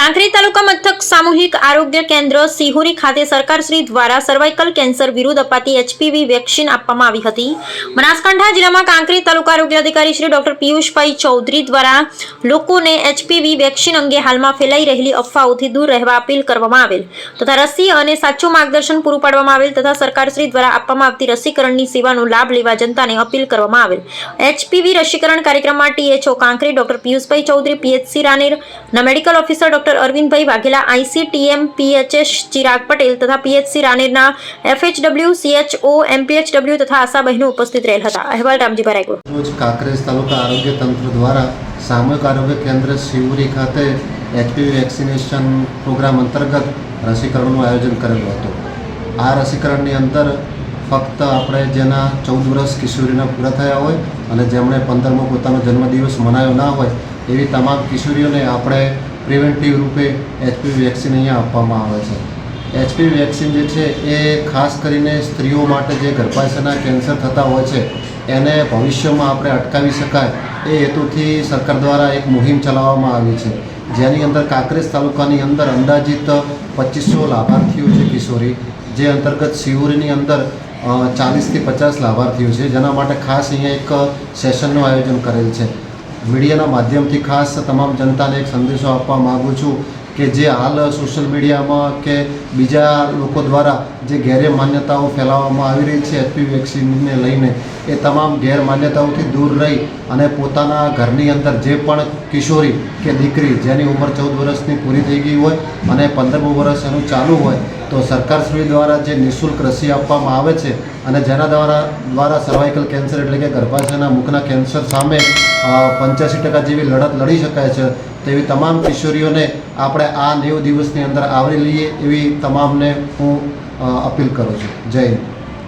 કાંકરેજ તાલુકા મથક સામૂહિક આરોગ્ય કેન્દ્ર સિહોરી ખાતે સરકારશ્રી દ્વારા સર્વાઇકલ કેન્સર વિરુદ્ધ અપાતી HPV વેક્સિન આપવામાં આવી હતી। બનાસકાંઠા જિલ્લામાં કાંકરેજ તાલુકા આરોગ્ય અધિકારી શ્રી ડોક્ટર પિયુષભાઈ ચૌધરી દ્વારા લોકોને HPV વેક્સિન અંગે હાલમાં ફેલાઈ રહેલી અફવાઓથી દૂર રહેવા અપીલ કરવામાં આવેલ તથા રસી અને સાચું માર્ગદર્શન પૂરું પાડવામાં આવેલ તથા સરકારશ્રી દ્વારા આપવામાં આવતી રસીકરણની સેવાનો લાભ લેવા જનતાને અપીલ કરવામાં આવેલ। HPV રસીકરણ કાર્યક્રમમાં THO Kankrej doctor Piyushbhai Chaudhary PHC રાનેરના medical officer doctor Arvindbhai Vaghela ICTM PHS Chirag Patel તથા PHC રાનેરના FHW CHO MPHW તથા આશા બહેનો ઉપસ્થિત રહેલ હતા। અહેવાલ રામજીભાઈ રાયગોર। રોજ કાંકરેજ તાલુકા આરોગ્ય તંત્ર દ્વારા સામૂહિક આરોગ્ય કેન્દ્ર સિહોરી ખાતે HPV વેક્સિનેશન પ્રોગ્રામ અંતર્ગત રસીકરણનું આયોજન કરેલું હતું। આ રસીકરણની અંદર ફક્ત આપણે જેના 14 વર્ષ કિશોરીના પૂરા થયા હોય અને જેમણે 15મો પોતાનો જન્મદિવસ મનાવ્યો ના હોય એવી તમામ કિશોરીઓને આપણે પ્રિવેન્ટિવ રૂપે HPV વેક્સિન અહીંયા આપવામાં આવે છે। HPV વેક્સિન જે છે એ ખાસ કરીને સ્ત્રીઓ માટે જે ગર્ભાશયના કેન્સર થતા હોય છે એને ભવિષ્યમાં આપણે અટકાવી શકાય એ હેતુથી સરકાર દ્વારા એક મુહિમ ચલાવવામાં આવી છે, જેની અંદર કાંકરેજ તાલુકાની અંદર અંદાજિત 2500 લાભાર્થીઓ છે કિશોરી, જે અંતર્ગત સિહોરીની અંદર 40થી 50 લાભાર્થીઓ છે, જેના માટે ખાસ અહીંયા એક સેશનનું આયોજન કરેલ છે। મીડિયાના માધ્યમથી ખાસ તમામ જનતાને એક સંદેશો આપવા માગું છું કે જે હાલ સોશિયલ મીડિયામાં કે બીજા લોકો દ્વારા જે ગેરમાન્યતાઓ ફેલાવવામાં આવી રહી છે HPV વેક્સિનને લઈને, એ તમામ ગેરમાન્યતાઓથી દૂર રહી અને પોતાના ઘરની અંદર જે પણ કિશોરી કે દીકરી જેની ઉંમર 14 વર્ષની પૂરી થઈ ગઈ હોય અને 15મું વર્ષ એનું ચાલુ હોય તો સરકારશ્રી દ્વારા જે નિઃશુલ્ક રસી આપવામાં આવે છે અને જેના દ્વારા સર્વાઇકલ કેન્સર એટલે કે ગર્ભાશયના મુખના કેન્સર સામે 85% જેવી લડત લડી શકાય છે। તેવી તમામ કિશોરીઓને આપણે આ 90 દિવસની અંદર આવરી લઈએ એવી તમામને હું અપીલ કરું છું। જય હિન્દ।